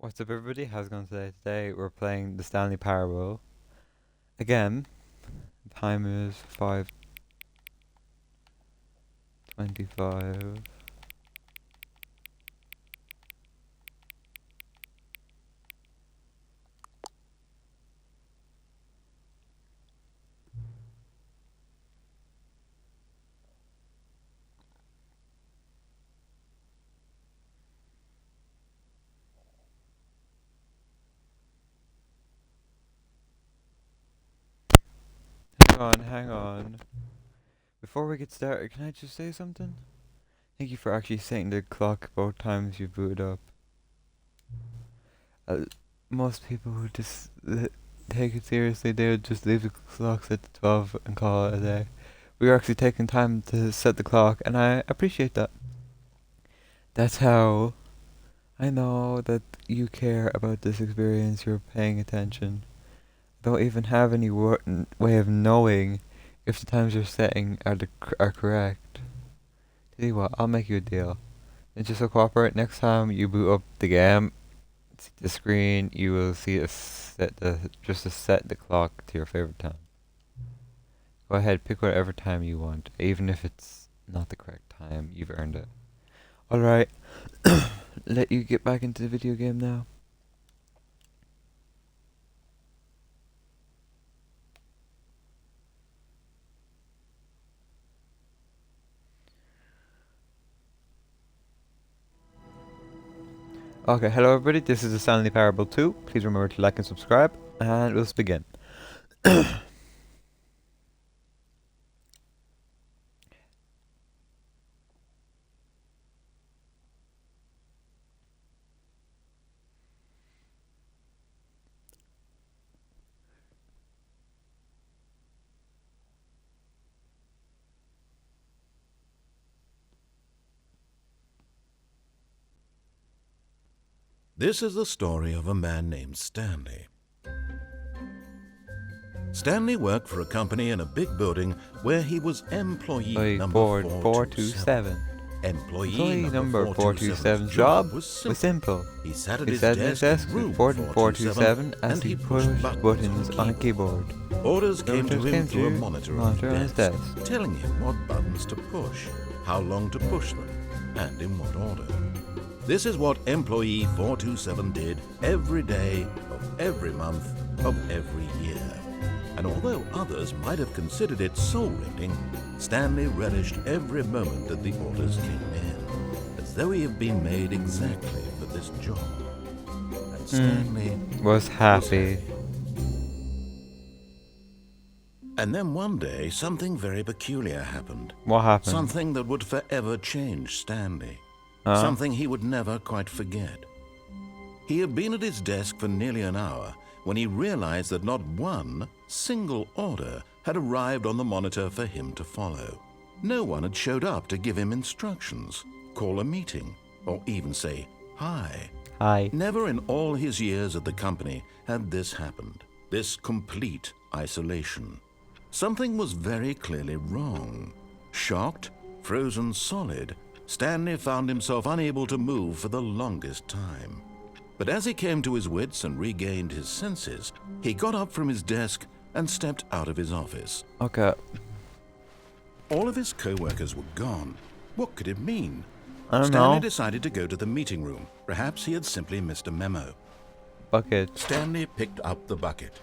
What's up, everybody? How's it going today? Today we're playing the Stanley Parable. Again, time is 5:25. Hang on. Before we get started, can I just say something? Thank you for actually setting the clock both times you booted up. Uh, Most people who just take it seriously, they would just leave the clock set to 12 and call it a day. We are actually taking time to set the clock, and I appreciate that. That's how I know that you care about this experience, you're paying attention. Don't even have any way of knowing if the times you're setting are correct. Tell you what, I'll make you a deal. And just to cooperate, next time you boot up the game, see the screen, you will see just to set the clock to your favorite time. Go ahead, pick whatever time you want, even if it's not the correct time. You've earned it. Alright, let you get back into the video game now. Okay, hello everybody, this is the Stanley Parable 2. Please remember to like and subscribe, and let's begin. This is the story of a man named Stanley. Stanley worked for a company in a big building where he was employee number 427. Employee number 427's job was simple. He sat at He his sat at his desk desk in with room 427 as and he he pushed buttons on a keyboard. Orders came to him through a monitor monitor on on his his desk. desk, telling him what buttons to push, how long to push them, and in what order. This is what employee 427 did every day of every month of every year. And although others might have considered it soul-rending, Stanley relished every moment that the orders came in, as though he had been made exactly for this job. And Stanley Was happy. And then one day, something very peculiar happened. What happened? Something that would forever change Stanley. Something he would never quite forget. He had been at his desk for nearly an hour when he realized that not one single order had arrived on the monitor for him to follow. No one had showed up to give him instructions, call a meeting, or even say hi. Hi. Never in all his years at the company had this happened, this complete isolation. Something was very clearly wrong. Shocked, frozen solid, Stanley found himself unable to move for the longest time. But as he came to his wits and regained his senses, he got up from his desk and stepped out of his office. Okay. All of his co-workers were gone. What could it mean? I don't Stanley know. decided to go to the meeting room. Perhaps he had simply missed a memo. Bucket. Stanley picked up the bucket.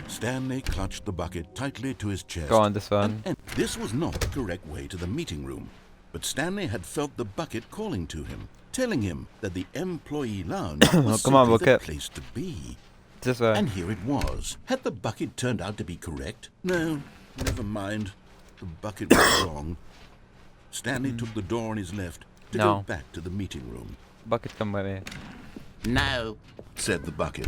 Stanley clutched the bucket tightly to his chest. Go on, this one. And this was not the correct way to the meeting room, but Stanley had felt the bucket calling to him, telling him that the employee lounge was Come on, simply the bucket. place to be. This way. And here it was. Had the bucket turned out to be correct? No, never mind. The bucket was wrong. Stanley took the door on his left to No. go back to the meeting room. Bucket, come with me. No, Said the bucket.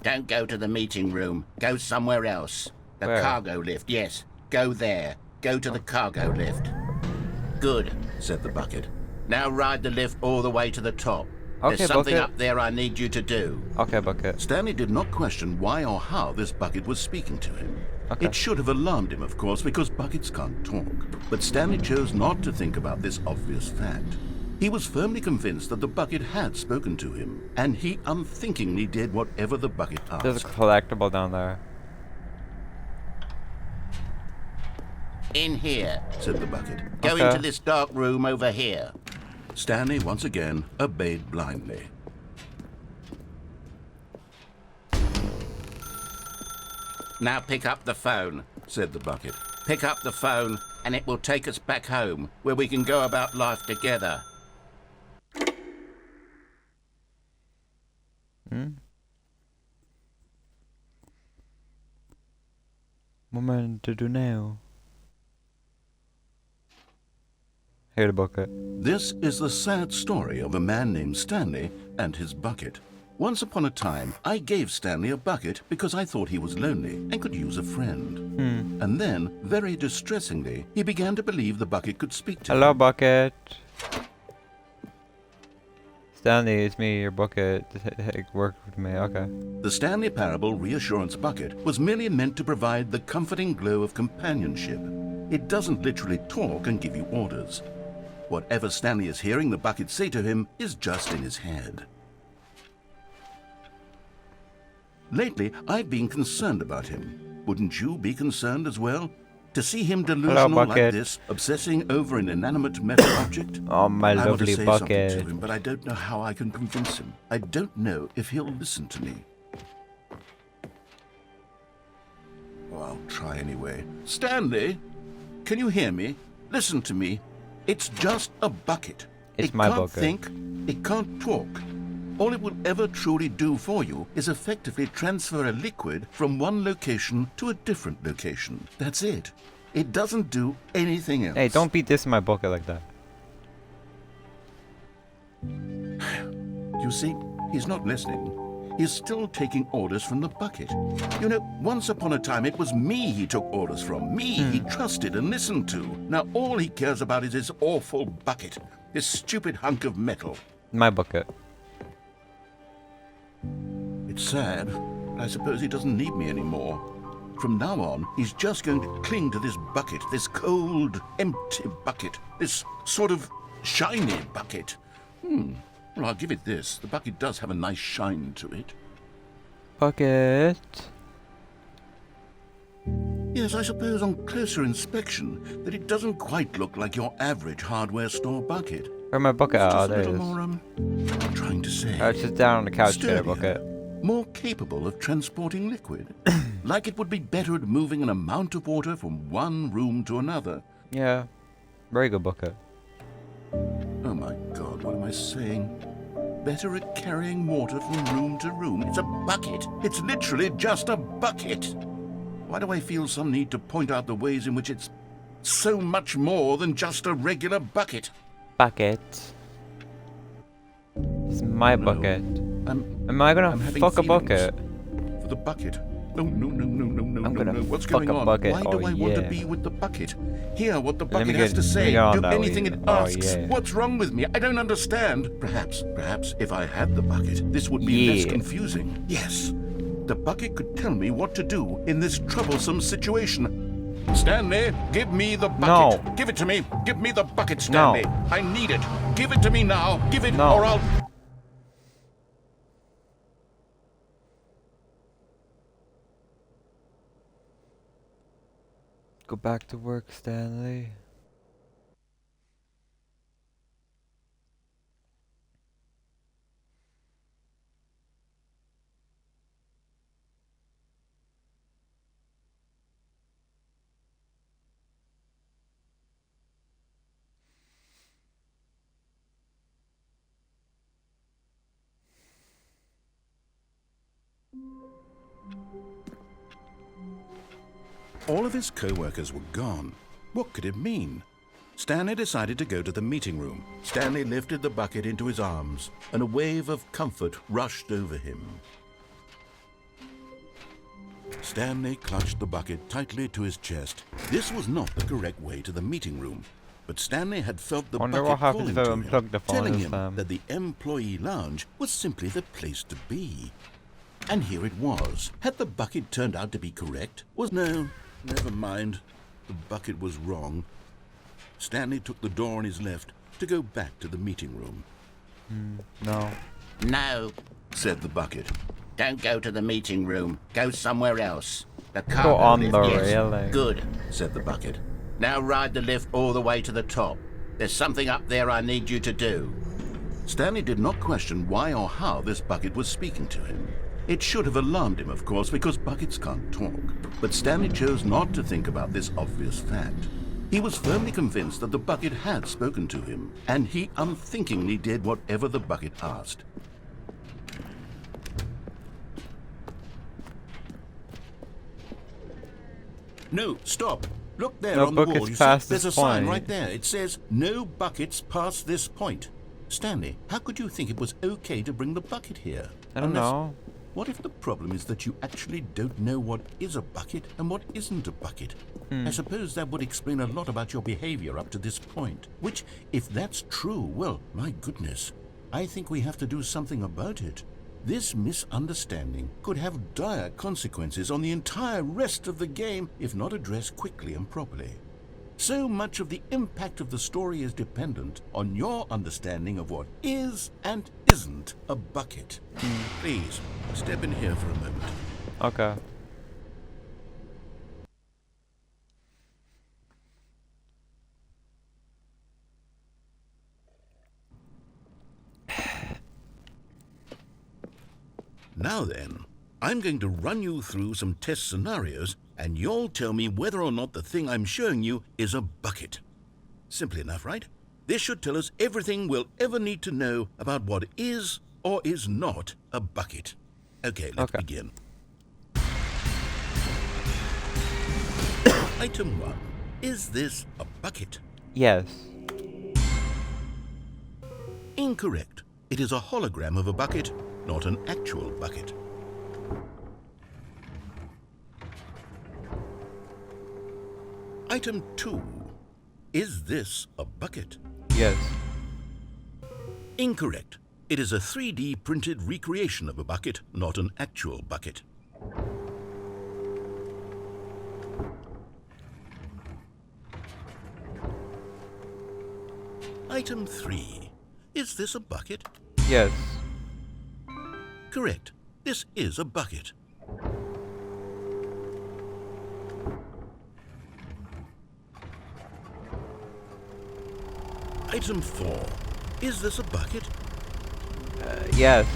don't go to the meeting room. Go somewhere else. The Where? cargo lift, yes. Go there. Go to the cargo lift. Good. Said the bucket. Now ride the lift all the way to the top. Okay, There's something bucket. up there I need you to do. Okay, bucket. Stanley did not question why or how this bucket was speaking to him. Okay. It should have alarmed him, of course, because buckets can't talk. But Stanley chose not to think about this obvious fact. He was firmly convinced that the bucket had spoken to him, and he unthinkingly did whatever the bucket There's a asked. collectible down there. In here. Said the bucket. Go Okay. into this dark room over here. Stanley once again obeyed blindly. Now pick up the phone. Said the bucket. Pick up the phone and it will take us back home where we can go about life together. What am I to do now? Here, the bucket. This is the sad story of a man named Stanley and his bucket. Once upon a time, I gave Stanley a bucket because I thought he was lonely and could use a friend. And then, very distressingly, he began to believe the bucket could speak to Hello, him. bucket. Stanley, it's me, your bucket. Work with me. Okay. The Stanley Parable Reassurance Bucket was merely meant to provide the comforting glow of companionship. It doesn't literally talk and give you orders. Whatever Stanley is hearing the bucket say to him is just in his head. Lately, I've been concerned about him. Wouldn't you be concerned as well? To see him delusional like bucket. this, obsessing over an inanimate metal object? Oh, my I want to lovely say something bucket. to him, but I don't know how I can convince him. I don't know if he'll listen to me. Oh, I'll try anyway. Stanley, can you hear me? Listen to me. It's just a bucket. It's it my can't bucket. think. It can't talk. All it will ever truly do for you is effectively transfer a liquid from one location to a different location. That's it. It doesn't do anything else. Hey, don't beat this in my bucket like that. You see, he's not listening. He's still taking orders from the bucket. You know, once upon a time it was me he took orders from. Me he trusted and listened to. Now all he cares about is his awful bucket. This stupid hunk of metal. My bucket. It's sad, but I suppose he doesn't need me anymore. From now on, he's just going to cling to this bucket, this cold, empty bucket, this sort of shiny bucket. Well, I'll give it this. The bucket does have a nice shine to it. Bucket. Yes, I suppose on closer inspection that it doesn't quite look like your average hardware store bucket. Where's my bucket? It's Oh, just a there it little is. more, I'm trying to say, I was just down on the couch there, sturdier, bucket. more capable of transporting liquid. Like it would be better at moving an amount of water from one room to another. Yeah. Very good bucket. Oh my God, what am I saying? Better at carrying water from room to room. It's a bucket. It's literally just a bucket. Why do I feel some need to point out the ways in which it's so much more than just a regular bucket? Bucket. It's my No. bucket. I'm Am I gonna I'm having fuck a feelings bucket? for the bucket. No, no, no, no, no, no, I'm no, gonna no. What's fuck going a on? bucket. Why do Oh, I want to yeah. be with the bucket? Hear what the Let me bucket has get- to let me say. get on Do that anything way. it Oh, asks. yeah. What's wrong with me? I don't understand. Perhaps if I had the bucket, this would be less Yeah. confusing. Yes. The bucket could tell me what to do in this troublesome situation. Stanley, give me the bucket. No. Give it to me. Give me the bucket, Stanley. I need it. Give it to me now. Give it No. or I'll... Go back to work, Stanley. All of his co-workers were gone. What could it mean? Stanley decided to go to the meeting room. Stanley lifted the bucket into his arms, and a wave of comfort rushed over him. Stanley clutched the bucket tightly to his chest. This was not the correct way to the meeting room. But Stanley had felt the Wonder bucket what happens calling if I to him, unplug the phone telling this him time. that the employee lounge was simply the place to be. And here it was. Had the bucket turned out to be correct? No, never mind. The bucket was wrong. Stanley took the door on his left to go back to the meeting room. No. No, Said the bucket. don't go to the meeting room. Go somewhere else. The car Go on lift, the yes. railing. Good. Said the bucket. Now ride the lift all the way to the top. There's something up there I need you to do. Stanley did not question why or how this bucket was speaking to him. It should have alarmed him, of course, because buckets can't talk. But Stanley chose not to think about this obvious fact. He was firmly convinced that the bucket had spoken to him, and he unthinkingly did whatever the bucket asked. No, stop. Look there No on the wall. buckets You see, past there's a this sign point. right there. It says, no buckets past this point. Stanley, how could you think it was okay to bring the bucket here? I don't know. What if the problem is that you actually don't know what is a bucket and what isn't a bucket? I suppose that would explain a lot about your behavior up to this point. Which, if that's true, well, my goodness, I think we have to do something about it. This misunderstanding could have dire consequences on the entire rest of the game if not addressed quickly and properly. So much of the impact of the story is dependent on your understanding of what is and isn't a bucket. Please, step in here for a moment. Okay. Now then, I'm going to run you through some test scenarios, and you'll tell me whether or not the thing I'm showing you is a bucket. Simple enough, right? This should tell us everything we'll ever need to know about what is or is not a bucket. Okay, let's begin. Item 1. Is this a bucket? Yes. Incorrect. It is a hologram of a bucket, not an actual bucket. Item 2. Is this a bucket? Yes. Incorrect. It is a 3D printed recreation of a bucket, not an actual bucket. Item 3. Is this a bucket? Yes. Correct. This is a bucket. Item 4. Is this a bucket? Yes.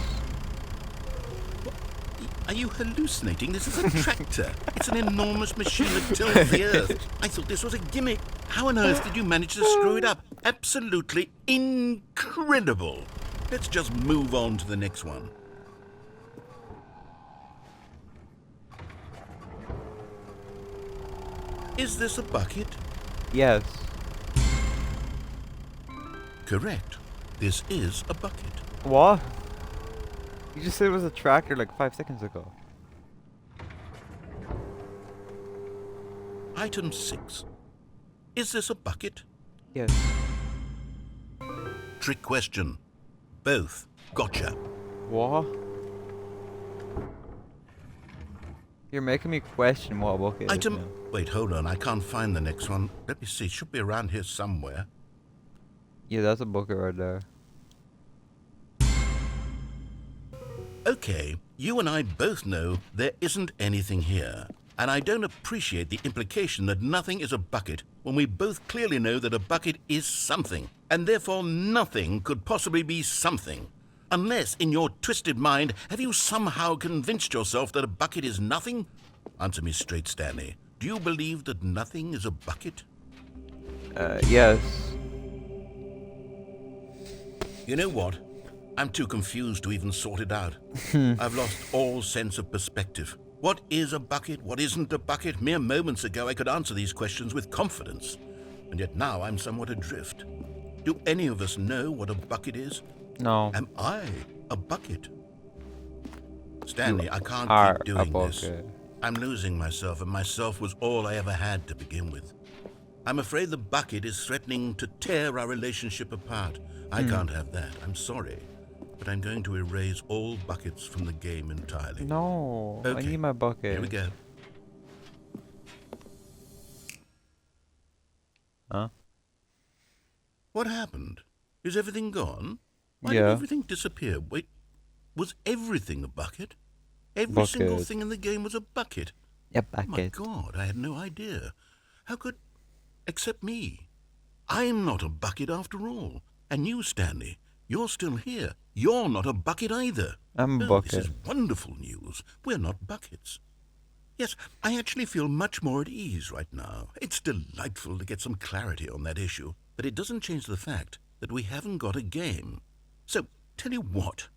Are you hallucinating? This is a tractor. It's an enormous machine that tills the earth. I thought this was a gimmick. How on earth did you manage to screw it up? Absolutely incredible. Let's just move on to the next one. Is this a bucket? Yes. Correct. This is a bucket. What? You just said it was a tractor like 5 seconds ago. Item 6. Is this a bucket? Yes. Trick question. Both. Gotcha. What? You're making me question what a bucket is Item... now. Wait, hold on. I can't find the next one. Let me see. It should be around here somewhere. Yeah, that's a bucket right there. Okay, you and I both know there isn't anything here. And I don't appreciate the implication that nothing is a bucket when we both clearly know that a bucket is something. And therefore nothing could possibly be something. Unless, in your twisted mind, have you somehow convinced yourself that a bucket is nothing? Answer me straight, Stanley. Do you believe that nothing is a bucket? Yes. You know what? I'm too confused to even sort it out. I've lost all sense of perspective. What is a bucket? What isn't a bucket? Mere moments ago I could answer these questions with confidence. And yet now I'm somewhat adrift. Do any of us know what a bucket is? No. Am I a bucket? Stanley, I can't Are keep a doing this. bucket. I'm losing myself, and myself was all I ever had to begin with. I'm afraid the bucket is threatening to tear our relationship apart. I can't have that. I'm sorry. But I'm going to erase all buckets from the game entirely. No, I Okay, need my bucket. here we go. Huh? What happened? Is everything gone? Why Yeah. did everything disappear? Wait, was everything a bucket? Every single Bucket. thing in the game was a bucket. Yeah, Oh my bucket. God, I had no idea. How could... Except me. I'm not a bucket after all. And you, Stanley, you're still here. You're not a bucket either. I'm a Oh, this bucket. is wonderful news. We're not buckets. Yes, I actually feel much more at ease right now. It's delightful to get some clarity on that issue, but it doesn't change the fact that we haven't got a game. So, tell you what,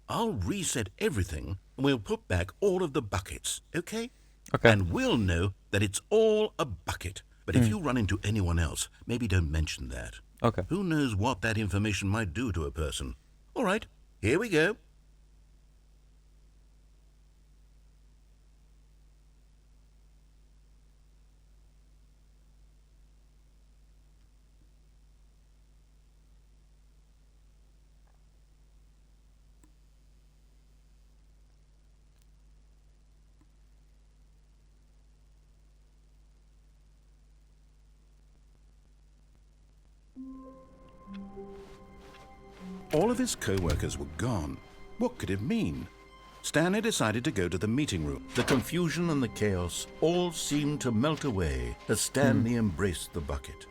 I'll reset everything and we'll put back all of the buckets, okay? Okay. And we'll know that it's all a bucket. But if you run into anyone else, maybe don't mention that. Okay. Who knows what that information might do to a person? All right, here we go. All of his co-workers were gone. What could it mean? Stanley decided to go to the meeting room. The confusion and the chaos all seemed to melt away as Stanley embraced the bucket.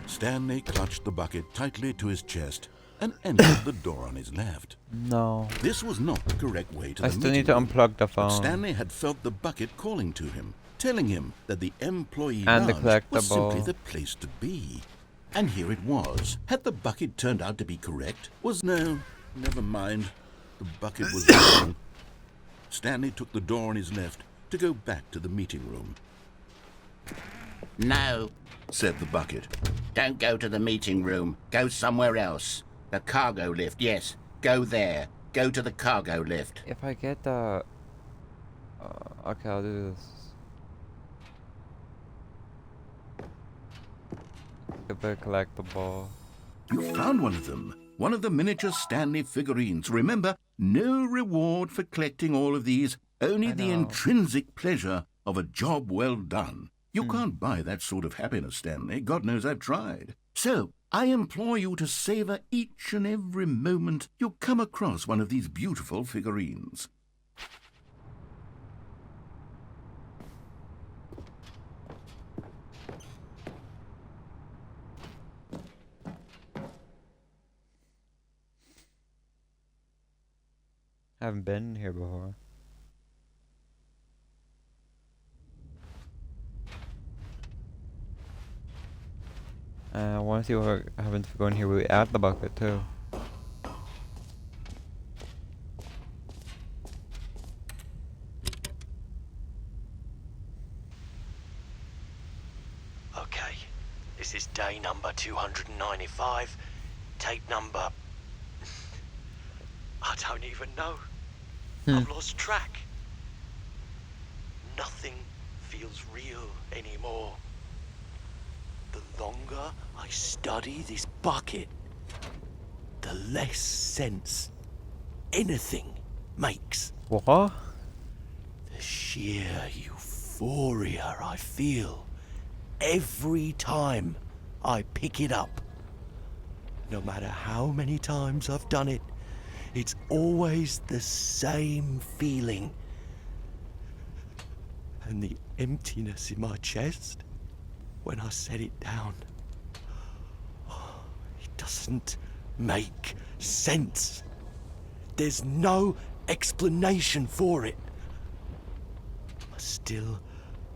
Stanley clutched the bucket tightly to his chest and entered the door on his left. No. This was not the correct way to I the still meeting need to room. unplug the But phone. Stanley had felt the bucket calling to him, telling him that the employee And the lounge was collectible. simply the place to be. And here it was. Had the bucket turned out to be correct? No, never mind. The bucket was wrong. Stanley took the door on his left to go back to the meeting room. No, Said the bucket. don't go to the meeting room. Go somewhere else. The cargo lift, yes. Go there. Go to the cargo lift. If I get the... okay, I'll do this. Get the collectible. You found one of them. One of the miniature Stanley figurines. Remember, no reward for collecting all of these. Only I the know. intrinsic pleasure of a job well done. You can't buy that sort of happiness, Stanley. God knows I've tried. So, I implore you to savor each and every moment you come across one of these beautiful figurines. Haven't been here before. I want to see what happens if we go in here without the bucket too. Okay, this is day number 295, tape number... I don't even know. I've lost track. Nothing feels real anymore. The longer I study this bucket, the less sense anything makes. What? The sheer euphoria I feel every time I pick it up. No matter how many times I've done it, it's always the same feeling. And the emptiness in my chest when I set it down. It doesn't make sense. There's no explanation for it. I still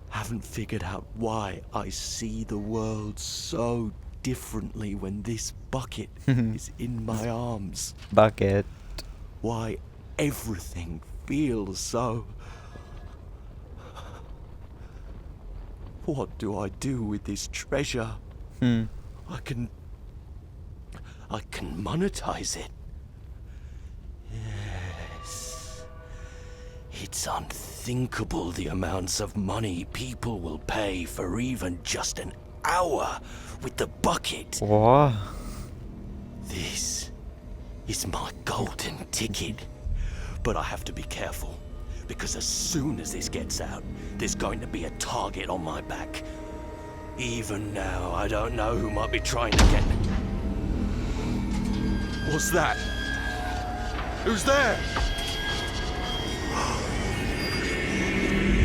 haven't figured out why I see the world so differently when this bucket is in my arms. Bucket. Why everything feels so... What do I do with this treasure? I can monetize it. Yes. It's unthinkable. unthinkable the amounts of money people will pay for even just an hour with the bucket. What? This is my golden ticket. But I have to be careful, because as soon as this gets out, there's going to be a target on my back. Even now, I don't know who might be trying to get me. What's that? Who's there?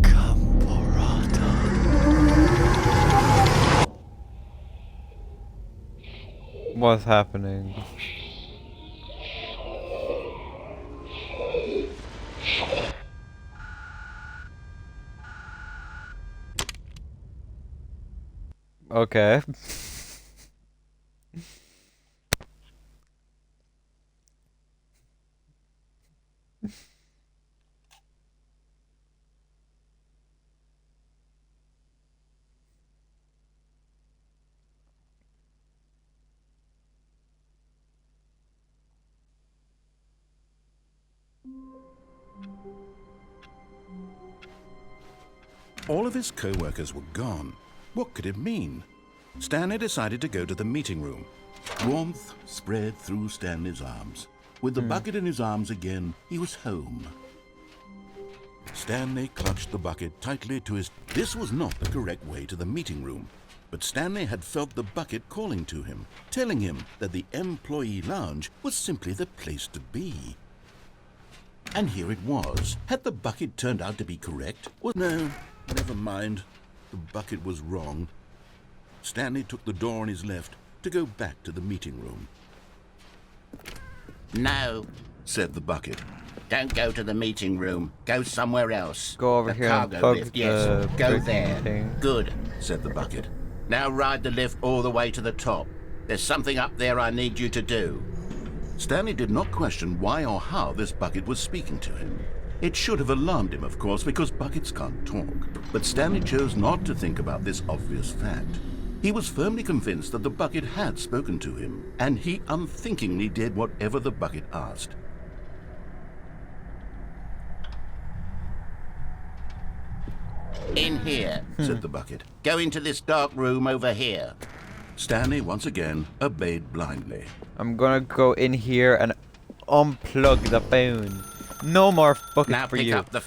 Caporata. What's happening? Okay. All of his co-workers were gone. What could it mean? Stanley decided to go to the meeting room. Warmth spread through Stanley's arms. With the bucket in his arms again, he was home. Stanley clutched the bucket tightly to his... This was not the correct way to the meeting room, but Stanley had felt the bucket calling to him, telling him that the employee lounge was simply the place to be. And here it was. Had the bucket turned out to be correct? Well, no, never mind. The bucket was wrong. Stanley took the door on his left to go back to the meeting room. No, Said the bucket. don't go to the meeting room. Go somewhere else. Go over the here and cargo plug lift, yes. the Go big there. thing. Good. Said the bucket. Now ride the lift all the way to the top. There's something up there I need you to do. Stanley did not question why or how this bucket was speaking to him. It should have alarmed him, of course, because buckets can't talk. But Stanley chose not to think about this obvious fact. He was firmly convinced that the bucket had spoken to him, and he unthinkingly did whatever the bucket asked. In here. Said the bucket. Go into this dark room over here. Stanley once again obeyed blindly. I'm gonna go in here and unplug the phone. No more buckets Now for pick you. up the...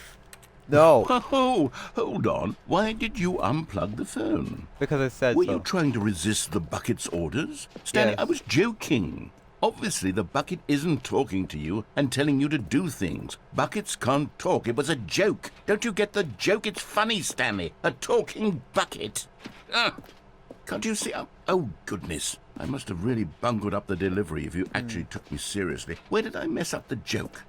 No, Oh, hold on. Why did you unplug the phone? because I said Were so. you trying to resist the bucket's orders? Stanley, Yes. I was joking. Obviously, the bucket isn't talking to you and telling you to do things. Buckets can't talk. It was a joke. Don't you get the joke? It's funny, Stanley. A talking bucket. Can't you see? Oh, goodness. I must have really bungled up the delivery if you actually took me seriously. Where did I mess up the joke?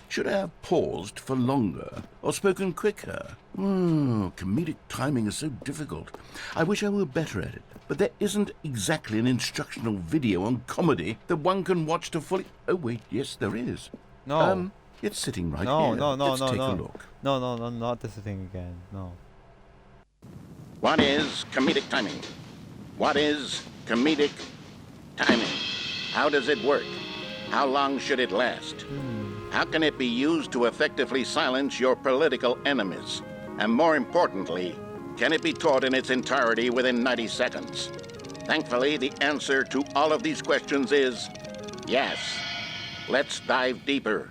Should I have paused for longer or spoken quicker? Comedic timing is so difficult. I wish I were better at it. But there isn't exactly an instructional video on comedy that one can watch to fully... Oh, wait, yes, there is. No. It's sitting right No, here. no, no, Let's no, take no. a look. No, not this thing again. No. What is comedic timing? What is comedic timing? How does it work? How long should it last? How can it be used to effectively silence your political enemies? And more importantly, can it be taught in its entirety within 90 seconds? Thankfully, the answer to all of these questions is yes. Let's dive deeper.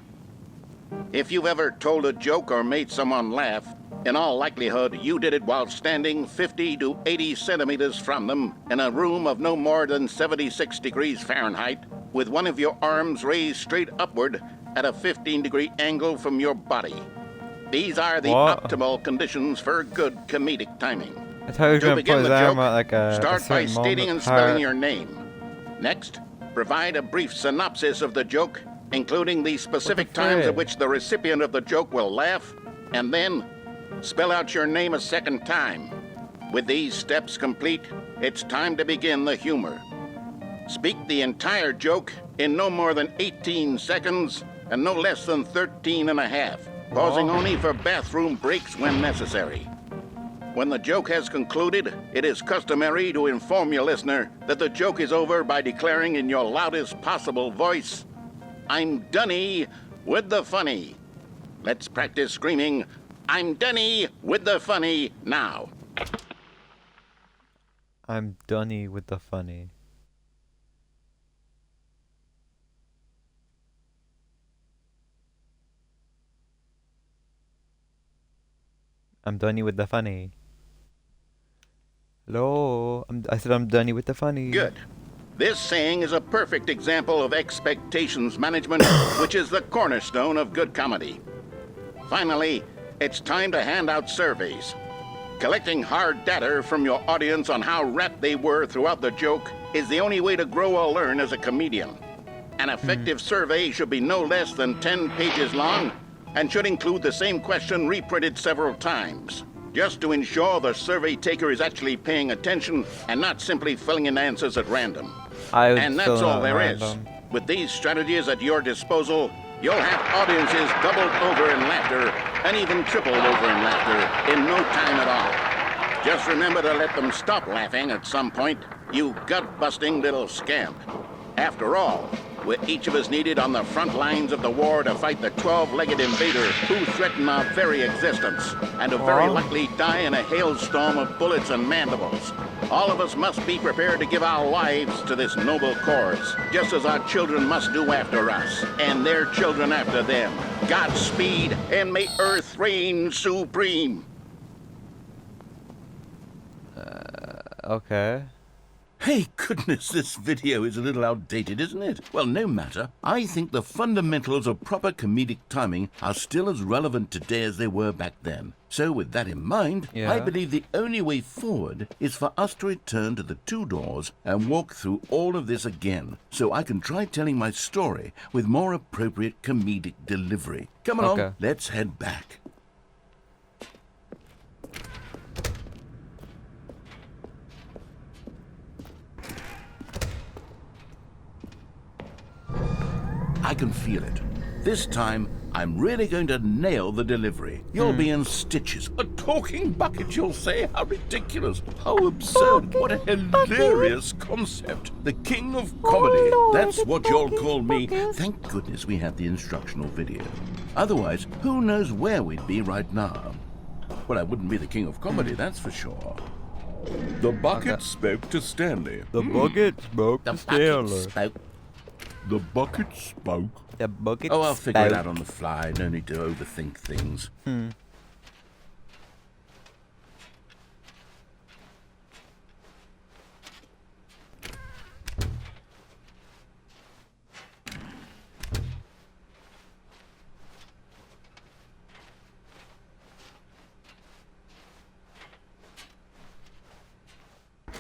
If you've ever told a joke or made someone laugh, in all likelihood, you did it while standing 50 to 80 centimeters from them in a room of no more than 76 degrees Fahrenheit, with one of your arms raised straight upward at a 15-degree angle from your body. These are the What? optimal conditions for good comedic timing. I thought you were To gonna put begin his the arm joke, out like a start by certain stating moment and spelling apart. your name. Next, provide a brief synopsis of the joke, including the specific times at frick? which the recipient of the joke will laugh, and then spell out your name a second time. With these steps complete, it's time to begin the humor. Speak the entire joke in no more than 18 seconds and no less than 13 and a half, pausing Oh. only for bathroom breaks when necessary. When the joke has concluded, it is customary to inform your listener that the joke is over by declaring in your loudest possible voice, "I'm Dunny with the funny." Let's practice screaming, I'm Denny with the funny now. I'm Dunny with the funny. I'm Dunny with the funny. Hello. I said I'm Dunny with the funny. Good. This saying is a perfect example of expectations management, which is the cornerstone of good comedy. Finally, it's time to hand out surveys. Collecting hard data from your audience on how rapt they were throughout the joke is the only way to grow or learn as a comedian. An effective survey should be no less than 10 pages long and should include the same question reprinted several times, just to ensure the survey taker is actually paying attention and not simply filling in answers at random. And that's all there is. With these strategies at your disposal, you'll have audiences doubled over in laughter and even tripled over in laughter in no time at all. Just remember to let them stop laughing at some point, you gut-busting little scamp. After all, we're each of us needed on the front lines of the war to fight the 12-legged invader who threaten our very existence, and who very likely die in a hailstorm of bullets and mandibles. All of us must be prepared to give our lives to this noble cause, just as our children must do after us, and their children after them. Godspeed, and may Earth reign supreme. Okay. Hey, goodness, this video is a little outdated, isn't it? Well, no matter. I think the fundamentals of proper comedic timing are still as relevant today as they were back then. So, with that in mind, I believe the only way forward is for us to return to the two doors and walk through all of this again, so I can try telling my story with more appropriate comedic delivery. Come along, let's head back. I can feel it. This time, I'm really going to nail the delivery. You'll be in stitches. A talking bucket, you'll say? How ridiculous. How absurd. What a hilarious concept. The king of comedy. That's what you'll call me. Thank goodness we had the instructional video. Otherwise, who knows where we'd be right now. Well, I wouldn't be the king of comedy, that's for sure. The bucket spoke to Stanley. The bucket spoke to Stanley. The bucket spoke. The bucket I'll figure it out on the fly. No need to overthink things.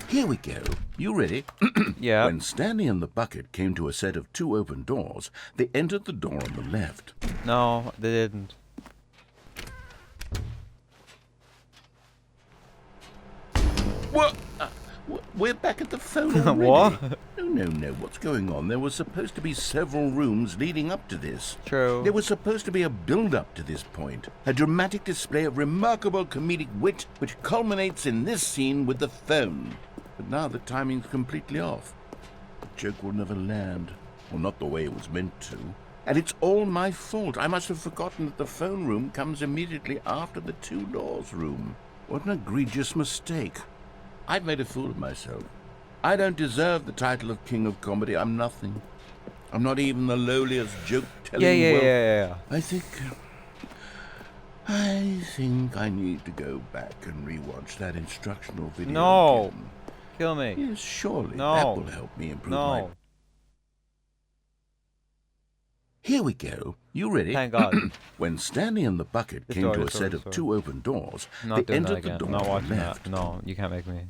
Here we go. You ready? Yeah. When Stanley and the bucket came to a set of two open doors, they entered the door on the left. No, they didn't. What? We're back at the phone already. What? No. What's going on? There was supposed to be several rooms leading up to this. True. There was supposed to be a build-up to this point. A dramatic display of remarkable comedic wit which culminates in this scene with the phone. But now the timing's completely off. The joke will never land. Or not the way it was meant to. And it's all my fault. I must have forgotten that the phone room comes immediately after the two doors room. What an egregious mistake. I've made a fool of myself. I don't deserve the title of King of Comedy. I'm nothing. I'm not even the lowliest joke-telling. Yeah. I think I need to go back and rewatch that instructional video. No. Again. Kill me. Yes, surely No. that will help me improve my... Here we go. You ready? Thank God. When Stanley and the bucket came to a set of two open doors, Not they doing that entered the again. door I'm not on the watching left. that. No, you can't make me.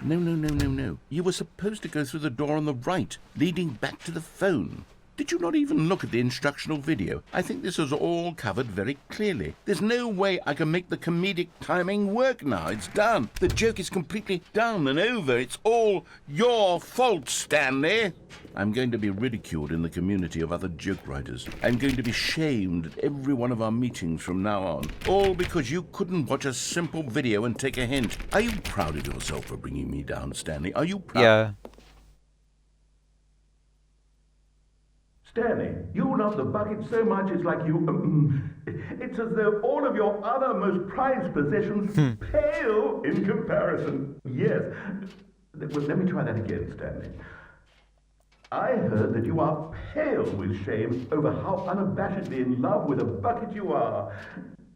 No. You were supposed to go through the door on the right, leading back to the phone. Did you not even look at the instructional video? I think this is all covered very clearly. There's no way I can make the comedic timing work now. It's done. The joke is completely done and over. It's all your fault, Stanley. I'm going to be ridiculed in the community of other joke writers. I'm going to be shamed at every one of our meetings from now on. All because you couldn't watch a simple video and take a hint. Are you proud of yourself for bringing me down, Stanley? Are you proud? Yeah. Stanley, you love the bucket so much it's like you... it's as though all of your other most prized possessions pale in comparison. Yes. Well, let me try that again, Stanley. I heard that you are pale with shame over how unabashedly in love with a bucket you are.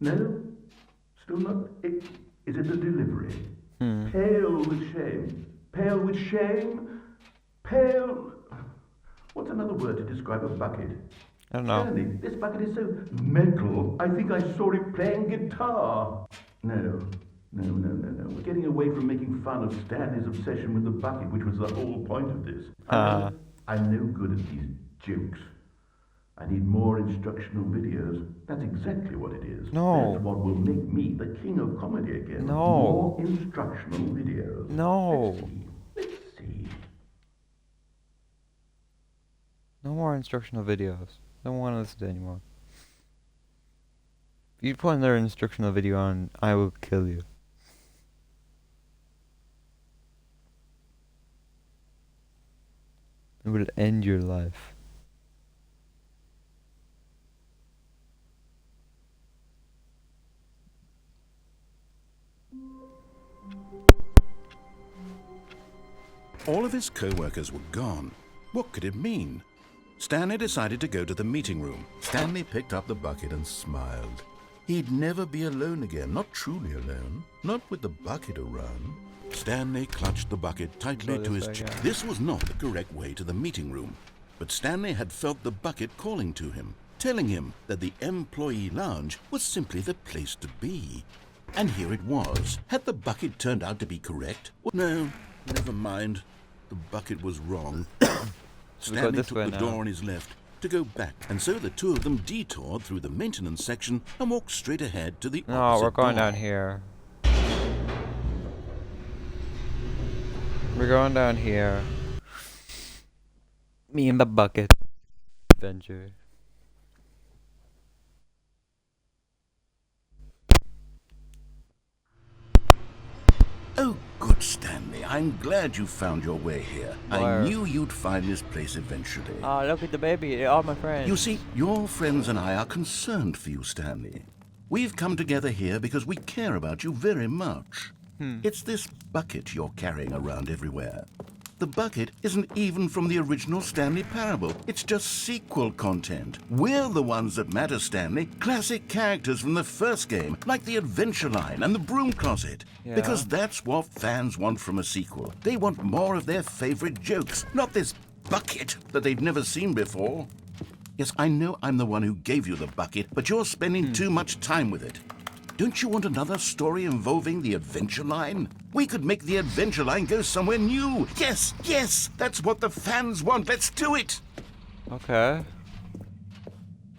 No? Still not? Is it the delivery? Pale with shame. Pale with shame? Pale... What's another word to describe a bucket? I don't know. Stanley, this bucket is so metal. I think I saw it playing guitar. No. We're getting away from making fun of Stanley's obsession with the bucket, which was the whole point of this. I'm no good at these jokes. I need more instructional videos. That's exactly what it is. No. That's what will make me the king of comedy again. No. More instructional videos. No. Let's see. No more instructional videos. Don't want to listen to anymore. If you put another instructional video on, I will kill you. It will end your life. All of his co-workers were gone. What could it mean? Stanley decided to go to the meeting room. Stanley picked up the bucket and smiled. He'd never be alone again, not truly alone, not with the bucket around. Stanley clutched the bucket tightly to his chest. This was not the correct way to the meeting room, but Stanley had felt the bucket calling to him, telling him that the employee lounge was simply the place to be. And here it was. Had the bucket turned out to be correct? No, never mind. The bucket was wrong. Stanley took the door on his left to go back, and so the two of them detoured through the maintenance section and walked straight ahead to the opposite No, we're going door. down here. We're going down here. Me and the bucket. Adventure. Oh, good, Stanley. I'm glad you found your way here. Where? I knew you'd find this place eventually. Oh, look at the baby. They're all my friends. You see, your friends and I are concerned for you, Stanley. We've come together here because we care about you very much. It's this bucket you're carrying around everywhere. The bucket isn't even from the original Stanley Parable. It's just sequel content. We're the ones that matter, Stanley. Classic characters from the first game, like the Adventure Line and the Broom Closet. Yeah. Because that's what fans want from a sequel. They want more of their favorite jokes, not this bucket that they've never seen before. Yes, I know I'm the one who gave you the bucket, but you're spending too much time with it. Don't you want another story involving the Adventure Line? We could make the Adventure Line go somewhere new. Yes, that's what the fans want. Let's do it. Okay.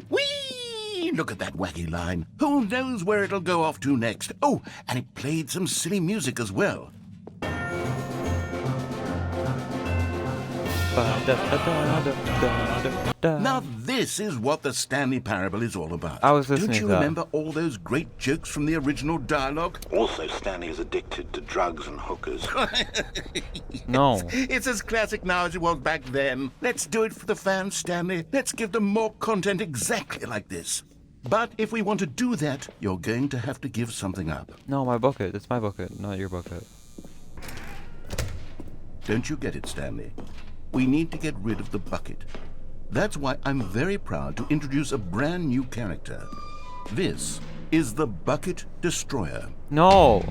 Whee! Look at that wacky line. Who knows where it'll go off to next? Oh, and it played some silly music as well. Now this is what the Stanley Parable is all about. I was listening Don't you to that. remember all those great jokes from the original dialogue? Also, Stanley is addicted to drugs and hookers. No. It's as classic now as it was back then. Let's do it for the fans, Stanley. Let's give them more content exactly like this. But if we want to do that, you're going to have to give something up. No, my bucket. It's my bucket, not your bucket. Don't you get it, Stanley? We need to get rid of the bucket. That's why I'm very proud to introduce a brand new character. This is the Bucket Destroyer. No.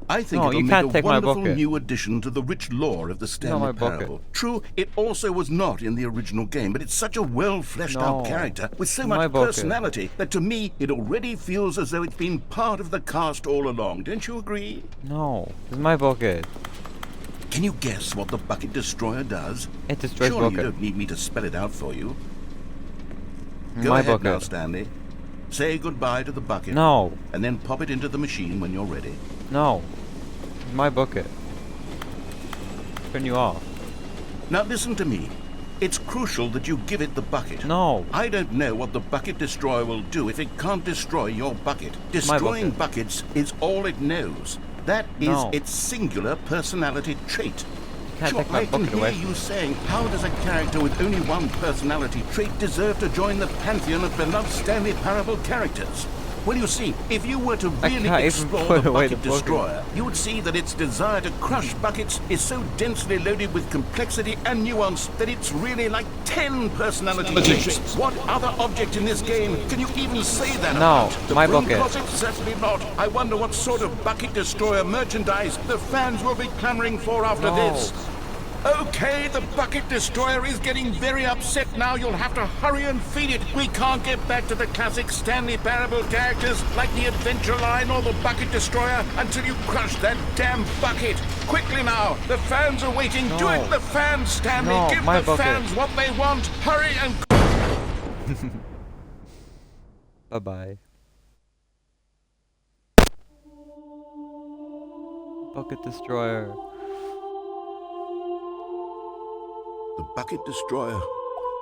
I think No, it'll you make can't a take my wonderful bucket. new addition to the rich lore of the Stanley my bucket. Parable. True, it also was not in the original game, but it's such a well-fleshed-out No. character with so My much bucket. personality that to me it already feels as though it's been part of the cast all along. Don't you agree? No. It's my bucket. Can you guess what the Bucket Destroyer does? It destroys Surely you bucket. don't need me to spell it out for you. Go My ahead now, bucket. Stanley. Say goodbye to the bucket. No. And then pop it into the machine when you're ready. No. It's my bucket. Turn you off. Now listen to me. It's crucial that you give it the bucket. No. I don't know what the Bucket Destroyer will do if it can't destroy your bucket. Destroying bucket. buckets is all it knows. That is No. its singular personality trait. can't Sure, take my I can bucket away hear from you saying, how does a character with only one personality trait deserve to join the pantheon of beloved Stanley Parable characters? Well, you see, if you were to I really can't even explore put the away the Bucket bucket. Destroyer, you would see that its desire to crush buckets is so densely loaded with complexity and nuance that it's really like 10 personality traits. What other object in this game can you even say that No, about? The my broom bucket. closet? Certainly not. I wonder what sort of Bucket Destroyer merchandise the fans will be clamoring for after No. this. Okay, the Bucket Destroyer is getting very upset now. You'll have to hurry and feed it. We can't get back to the classic Stanley Parable characters like the Adventure Line or the Bucket Destroyer until you crush that damn bucket. Quickly now, the fans are waiting. Do No. it, the fans, Stanley. No, Give my the bucket. fans what they want. Hurry and... Bye-bye. Bucket Destroyer. The Bucket Destroyer.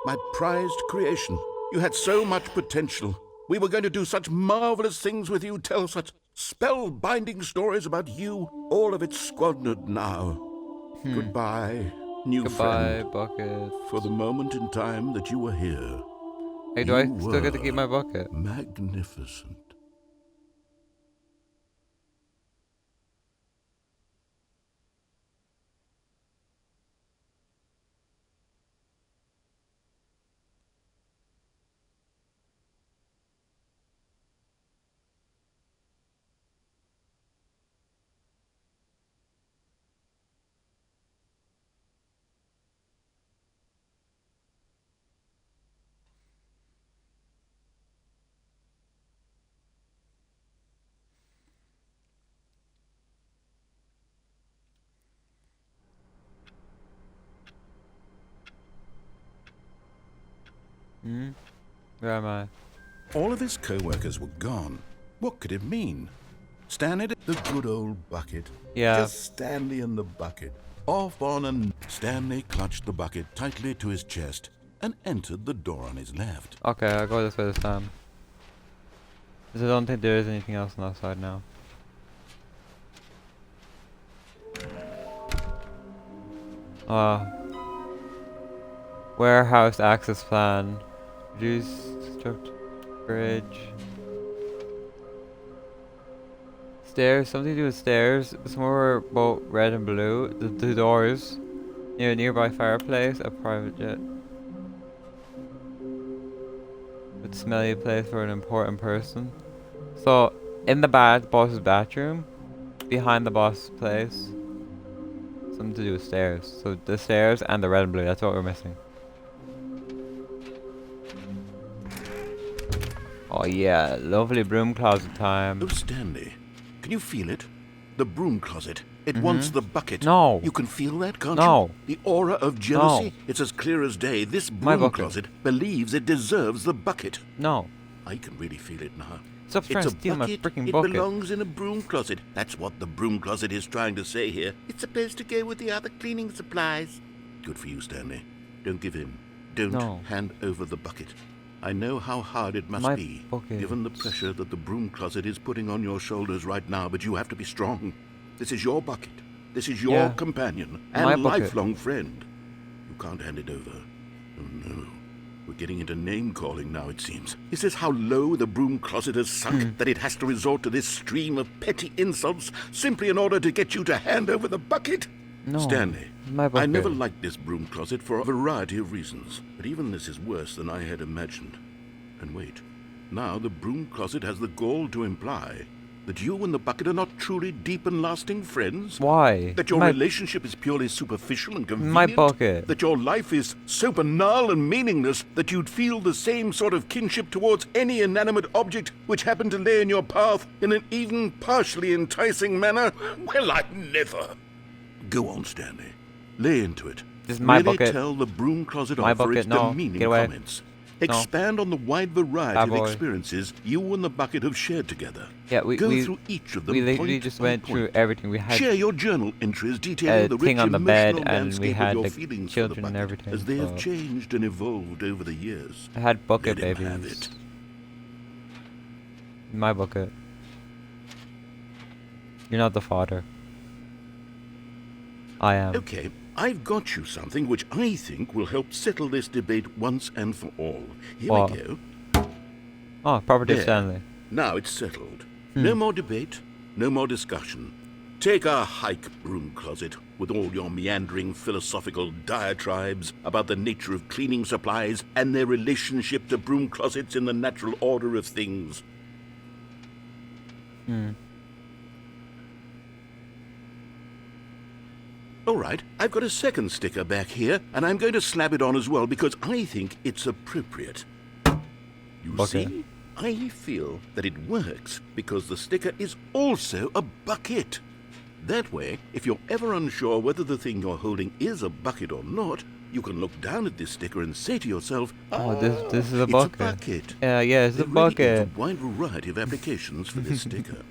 My prized creation. You had so much potential. We were going to do such marvelous things with you, tell such spellbinding stories about you. All of it squandered now. Goodbye, new Goodbye, friend. bucket. For the moment in time that you were here, Hey, do I you still get to were keep my bucket? magnificent. Where am I? All of his co-workers were gone. What could it mean? Stanley, the good old bucket. Yeah. Just Stanley and the bucket. Off on and Stanley clutched the bucket tightly to his chest and entered the door on his left. Okay, I'll go this way this time. 'Cause I don't think there is anything else on that side now. Warehouse access plan. Reduce construct bridge. Stairs, something to do with stairs. Somewhere were both red and blue. The doors. Near a nearby fireplace, a private jet. With smelly place for an important person. So, in the boss's bathroom, behind the boss's place. Something to do with stairs. So the stairs and the red and blue, that's what we're missing. Oh yeah, lovely broom closet time. Oh, Stanley, can you feel it? The broom closet. It wants the bucket. No. You can feel that, can't No. you? The aura of jealousy. No. It's as clear as day. This My broom bucket. closet believes it deserves the bucket. No. I can really feel it now. Stop trying It's to a steal my bucket. freaking It bucket. belongs in a broom closet. That's what the broom closet is trying to say here. It's supposed to go with the other cleaning supplies. Good for you, Stanley. Don't give in. Don't No. hand over the bucket. I know how hard it must My be, bucket. given the pressure that the broom closet is putting on your shoulders right now, but you have to be strong. This is your bucket. This is your Yeah. companion My and bucket. lifelong friend. You can't hand it over. Oh no. We're getting into name-calling now, it seems. Is this how low the broom closet has sunk, that it has to resort to this stream of petty insults simply in order to get you to hand over the bucket? No. Stanley, My bucket. I never liked this broom closet for a variety of reasons, but even this is worse than I had imagined. And wait, now the broom closet has the gall to imply that you and the bucket are not truly deep and lasting friends? Why? That your My- relationship is purely superficial and convenient? My bucket. That your life is so banal and meaningless that you'd feel the same sort of kinship towards any inanimate object which happened to lay in your path in an even partially enticing manner? Well, I never. Go on, Stanley. Lay into it. This is my really bucket. tell the broom closet My off for bucket, its no. demeaning Get away. comments. Expand on the wide variety Bad of boy. experiences you and the bucket have shared together. Yeah, Go we through each of them. we literally point just by went through point. everything. We had Share your journal entries detailing a the thing rich on the bed, emotional and we landscape had of your the feelings children for and the bucket, everything, as they have so- changed and evolved over the years. I had bucket Let him have babies. it. My bucket. You're not the father. I am. Okay, I've got you something which I think will help settle this debate once and for all. Here What? we go. Oh, property of There. Stanley. Now it's settled. No more debate, no more discussion. Take a hike, broom closet, with all your meandering philosophical diatribes about the nature of cleaning supplies and their relationship to broom closets in the natural order of things. All right, I've got a second sticker back here, and I'm going to slap it on as well because I think it's appropriate. You Okay. see? I feel that it works because the sticker is also a bucket. That way, if you're ever unsure whether the thing you're holding is a bucket or not, you can look down at this sticker and say to yourself, Oh, this is a it's bucket. a bucket. Yeah, it's a There really is bucket. a wide variety of applications for this sticker.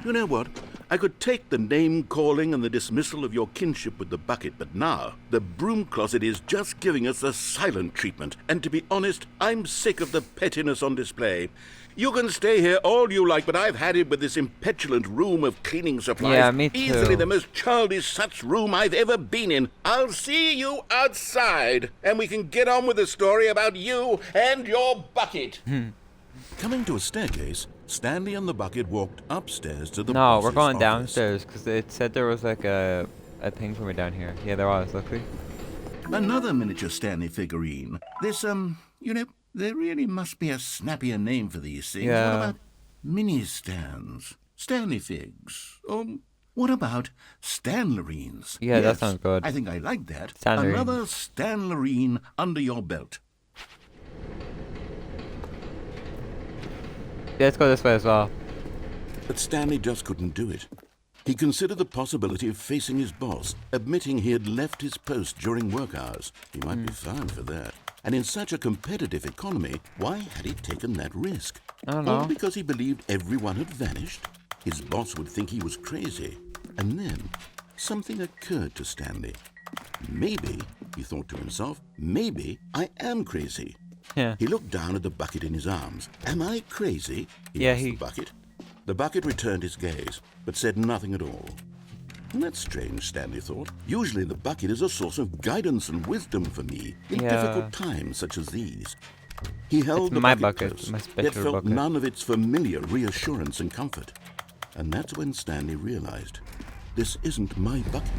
You know what? I could take the name-calling and the dismissal of your kinship with the bucket, but now the broom closet is just giving us the silent treatment. And to be honest, I'm sick of the pettiness on display. You can stay here all you like, but I've had it with this impetulant room of cleaning supplies. Yeah, me too. Easily the most childish such room I've ever been in. I'll see you outside, and we can get on with the story about you and your bucket. Coming to a staircase, Stanley and the bucket walked upstairs to the No, we're boss's going office. downstairs because it said there was like a thing for me down here. Yeah, there was. Look, see? Another miniature Stanley figurine. This, you know, there really must be a snappier name for these things. Yeah. What about mini stands? Stanley figs? Or what about Stanlerines? Yeah, that Yes, sounds good. I think I like that. Stanlerine. Another Stanlerine under your belt. Yeah, let's go this way as well. But Stanley just couldn't do it. He considered the possibility of facing his boss, admitting he had left his post during work hours. He might be fined for that. And in such a competitive economy, why had he taken that risk? I don't All know. because he believed everyone had vanished? His boss would think he was crazy. And then something occurred to Stanley. Maybe, he thought to himself, maybe I am crazy. Yeah. He looked down at the bucket in his arms. Am I crazy? He Yeah, asked he- the bucket. The bucket returned his gaze, but said nothing at all. That's strange, Stanley thought. Usually the bucket is a source of guidance and wisdom for me in Yeah. difficult times such as these. He held It's the my bucket bucket, close, my yet special felt bucket. none of its familiar reassurance and comfort. And that's when Stanley realized, this isn't my bucket.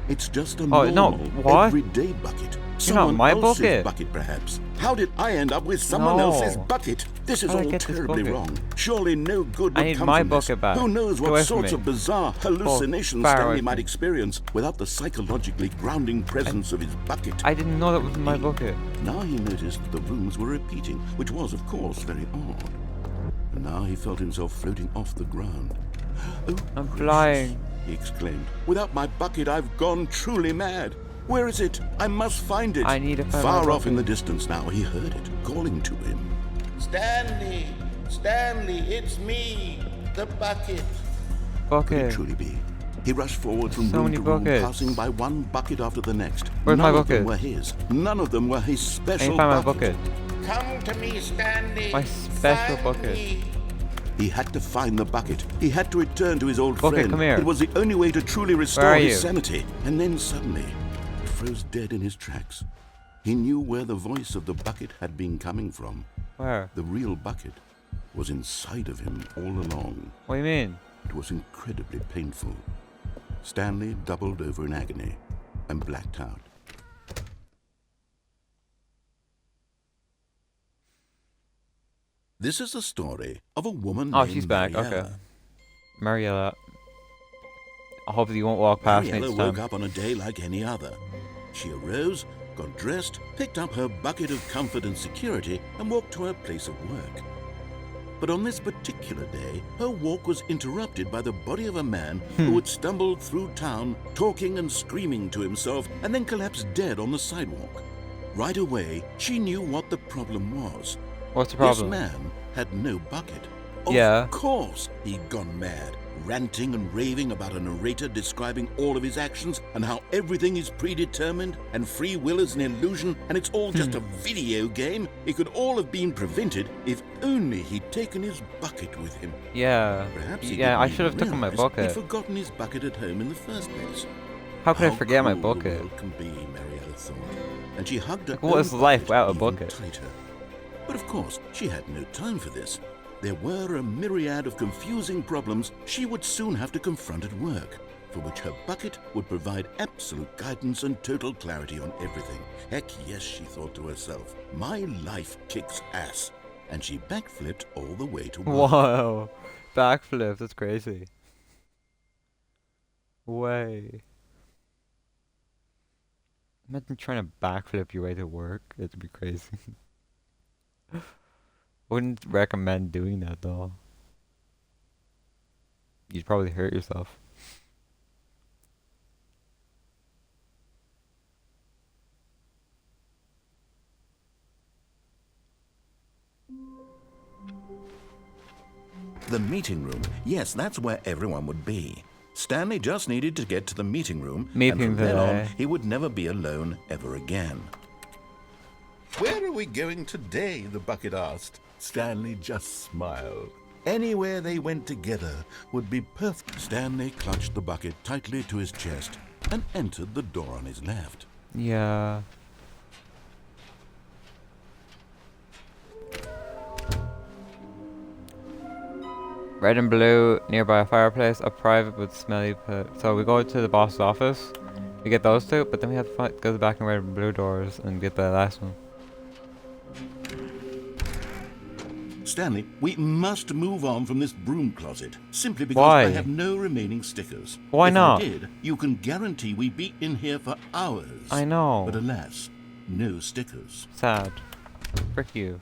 It's just a Oh, no, normal, what? everyday bucket. not Someone my else's bucket. perhaps. How did I end up with someone No. else's bucket? This is How did I all get this terribly bucket? wrong. Surely no good I would need come my from this. bucket back. Who knows Get away what from sorts me. of bizarre hallucinations far away Stanley from might me. experience without the psychologically grounding presence of his bucket. I didn't know that was my bucket. Now he noticed that the rooms were repeating, which was, of course, very odd. And now he felt himself floating off the ground. Oh, I'm gracious, flying. he exclaimed. Without my bucket, I've gone truly mad. Where is it? I must find it. I need to find Far my off in the bucket. distance now, he heard it, calling to him. Stanley! Stanley, it's me, the bucket. Could it Bucket. truly be? He rushed forward from So room many to room, buckets. passing by one bucket after the next. Where's None my of them bucket? were his. None of them were his I special need to find my bucket. bucket. Come to me, Stanley. My special Find bucket. me. He had to find the bucket. He had to return to his old Bucket, friend. come here. It was the only way to truly Where restore are his you? sanity. And then suddenly, he froze dead in his tracks. He knew where the voice of the bucket had been coming from. Where? The real bucket was inside of him all along. What do you mean? It was incredibly painful. Stanley doubled over in agony and blacked out. This is the story of a woman Oh, named she's back. Mariella. Okay. Mariella. Hopefully you won't walk past me Mariella this woke time. up on a day like any other. She arose, got dressed, picked up her bucket of comfort and security, and walked to her place of work. But on this particular day, her walk was interrupted by the body of a man who had stumbled through town, talking and screaming to himself, and then collapsed dead on the sidewalk. Right away, she knew what the problem was. What's the This problem? man had no bucket. Yeah. Of course he'd gone mad, ranting and raving about a narrator describing all of his actions and how everything is predetermined and free will is an illusion and it's all just a video game. It could all have been prevented if only he'd taken his bucket with him. Yeah. Perhaps he Yeah, I didn't should have even taken my realize bucket. He'd forgotten his bucket at home in the first place. How could I forget my cruel bucket? The world can be, Mariella thought, and she hugged her Like, what own is life bucket without a even bucket? tighter. But of course, she had no time for this. There were a myriad of confusing problems she would soon have to confront at work, for which her bucket would provide absolute guidance and total clarity on everything. Heck yes, she thought to herself, my life kicks ass. And she backflipped all the way to work. Wow. Backflip, that's crazy. Way. Imagine trying to backflip your way to work. It'd be crazy. Wouldn't recommend doing that though. You'd probably hurt yourself. The meeting room. Yes, that's where everyone would be. Stanley just needed to get to the meeting room, and from then on, he would never be alone ever again. Where are we going today? The bucket asked. Stanley just smiled. Anywhere they went together would be perfect. Stanley clutched the bucket tightly to his chest and entered the door on his left. Yeah. Red and blue, nearby a fireplace, a private but smelly pit. So we go to the boss's office, we get those two, but then we have to go to the back and red and blue doors and get the last one. Stanley, we must move on from this broom closet, simply because Why? I have no remaining stickers. Why not? If I did, you can guarantee we'd be in here for hours. I know. But alas, no stickers. Sad. Frick you.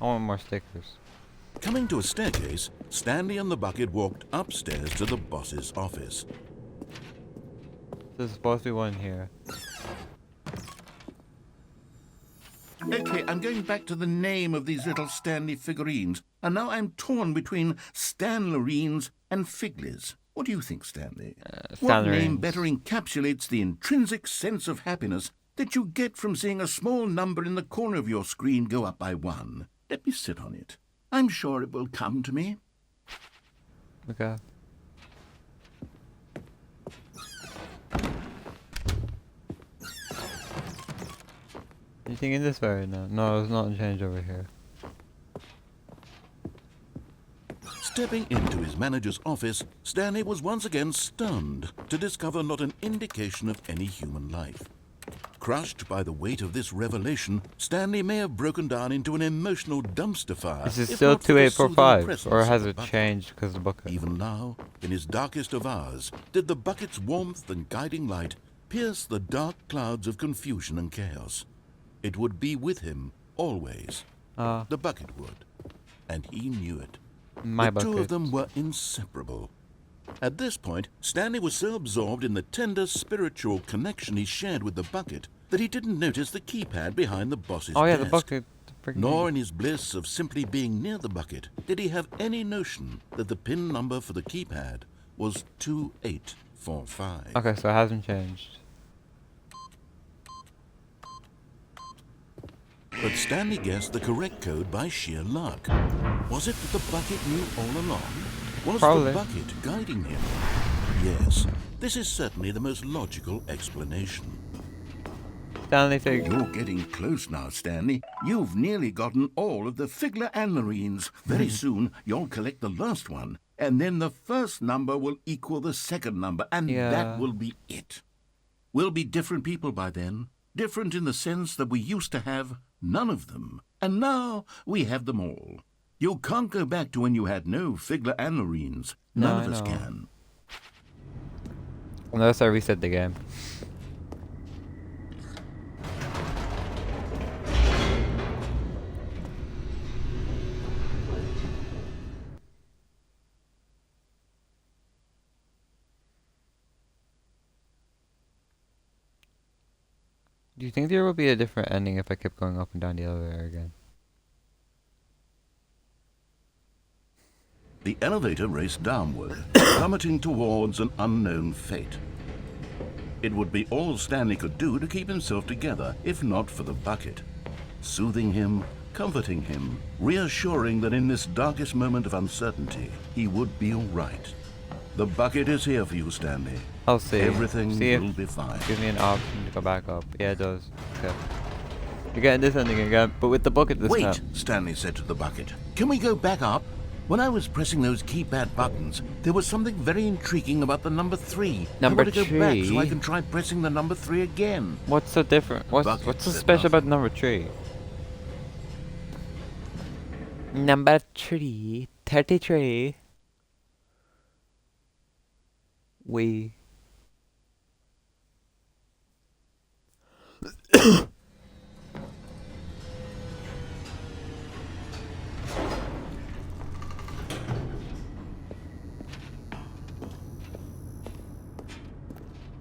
I want more stickers. Coming to a staircase, Stanley and the bucket walked upstairs to the boss's office. There's supposed to be one here. Okay, I'm going back to the name of these little Stanley figurines, and now I'm torn between Stanlerines and Figlies. What do you think, Stanley? What name Stanlerines. better encapsulates the intrinsic sense of happiness that you get from seeing a small number in the corner of your screen go up by 1? Let me sit on it. I'm sure it will come to me. Okay. Anything in this area now? No, there's nothing changed over here. Stepping into his manager's office, Stanley was once again stunned to discover not an indication of any human life. Crushed by the weight of this revelation, Stanley may have broken down into an emotional dumpster fire. Is it if still not for the soothing 2845? presence Or of has the it bucket. changed because of the bucket? Even now, in his darkest of hours, did the bucket's warmth and guiding light pierce the dark clouds of confusion and chaos. It would be with him, always. The bucket would. And he knew it. My the two bucket. of them were inseparable. At this point, Stanley was so absorbed in the tender spiritual connection he shared with the bucket that he didn't notice the keypad behind the boss's Oh yeah, desk. the bucket. Nor in his bliss of simply being near the bucket did he have any notion that the PIN number for the keypad was 2845. Okay, so it hasn't changed. But Stanley guessed the correct code by sheer luck. Was it that the bucket knew all along? Was Probably. the bucket guiding him? Yes, this is certainly the most logical explanation. Stanley Fig. You're getting close now, Stanley. You've nearly gotten all of the Figler Anlerines. Very soon, you'll collect the last one, and then the first number will equal the second number, and Yeah. that will be it. We'll be different people by then. Different in the sense that we used to have none of them, and now we have them all. You can't go back to when you had no Figler Anlerines. None No, of I us know. can. Unless I reset the game. Do you think there will be a different ending if I kept going up and down the elevator again? The elevator raced downward, plummeting towards an unknown fate. It would be all Stanley could do to keep himself together, if not for the bucket. Soothing him, comforting him, reassuring that in this darkest moment of uncertainty, he would be all right. The bucket is here for you, Stanley. I'll see. Everything See if will be fine. give me an option to go back up. Yeah, it does. Okay. You're getting this ending again, but with the bucket this Wait, time. Stanley said to the bucket. Can we go back up? When I was pressing those keypad buttons, there was something very intriguing about the number 3. Number I want to go back 3? so I can try pressing the number 3 again. What's so different? What's bucket so said special about nothing. number 3? Number 3, 33. We.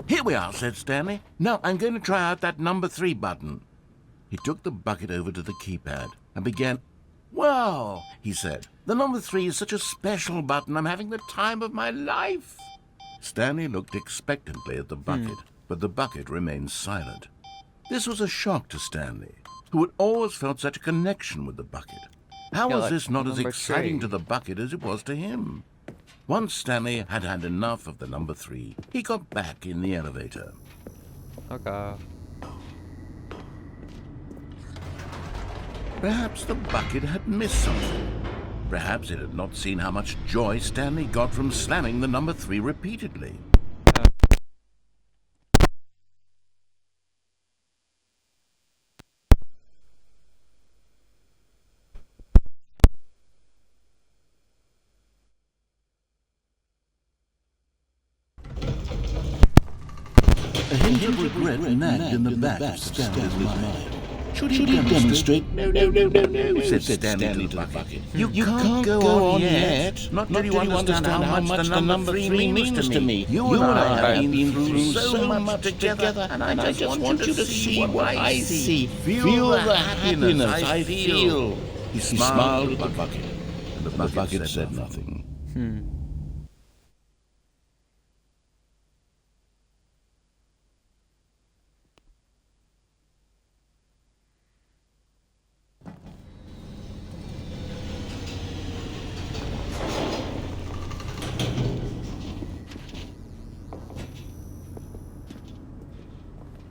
Here we are, said Stanley. Now I'm going to try out that number 3 button. He took the bucket over to the keypad and began. Wow, he said. The number 3 is such a special button. I'm having the time of my life. Stanley looked expectantly at the bucket, but the bucket remained silent. This was a shock to Stanley, who had always felt such a connection with the bucket. How Yeah, was like this not as number exciting 3? to the bucket as it was to him? Once Stanley had had enough of the number 3, he got back in the elevator. Okay. Perhaps the bucket had missed something. Perhaps it had not seen how much joy Stanley got from slamming the number 3 repeatedly. A hint of regret nagged in the back of Stanley's mind. Should he demonstrate? No, said Stanley to the bucket. You can't go on yet. Not till you understand how much the number 3 means to me. You and I have been through so much together, and I just want you to see what I see. Feel the happiness I feel. He smiled at the bucket, and the bucket said nothing.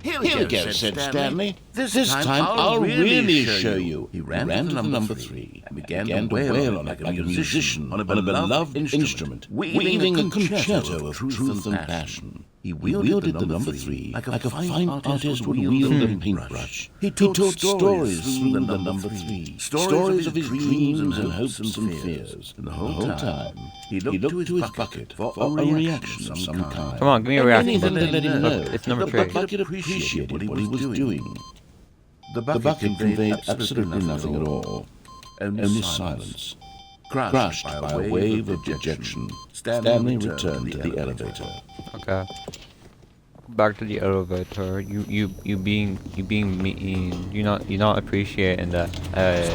Here we go, said Stanley. This time I'll really show you. He ran to the number 3 and began to wail on it like a musician on a beloved instrument, weaving a concerto of truth and passion. He wielded the number 3 like a fine artist would wield a paintbrush. He told stories through the number 3, stories of his dreams and hopes and fears. And the whole time, he looked to his bucket for a reaction of some kind. Come on, give me a reaction. Anything to let him know. Look, it's number The 3. bucket appreciated what he was doing. The bucket conveyed absolutely nothing at all. Only silence. Crushed by a wave of dejection, Stanley returned to the elevator. Okay. Back to the elevator. You being mean. You're not appreciating that.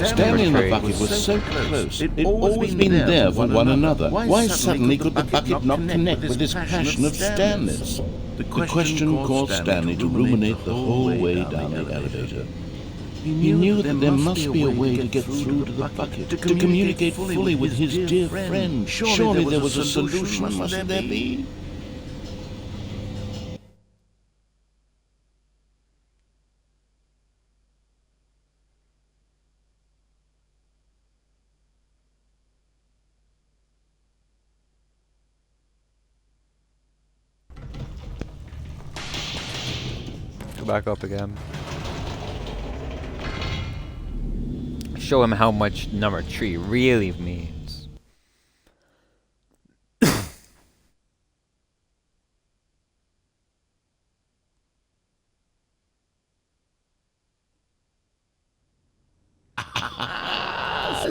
Stanley and number the 3. bucket were so close. They'd always been there for one another. Why suddenly could the bucket not connect with this passion of Stanley's? The question caused Stanley to ruminate the whole way down the elevator. He knew that there must be a way to get through to the bucket, to communicate fully with his dear friend. Surely there was a solution, mustn't there be? Go back up again. Show him how much number 3 really means.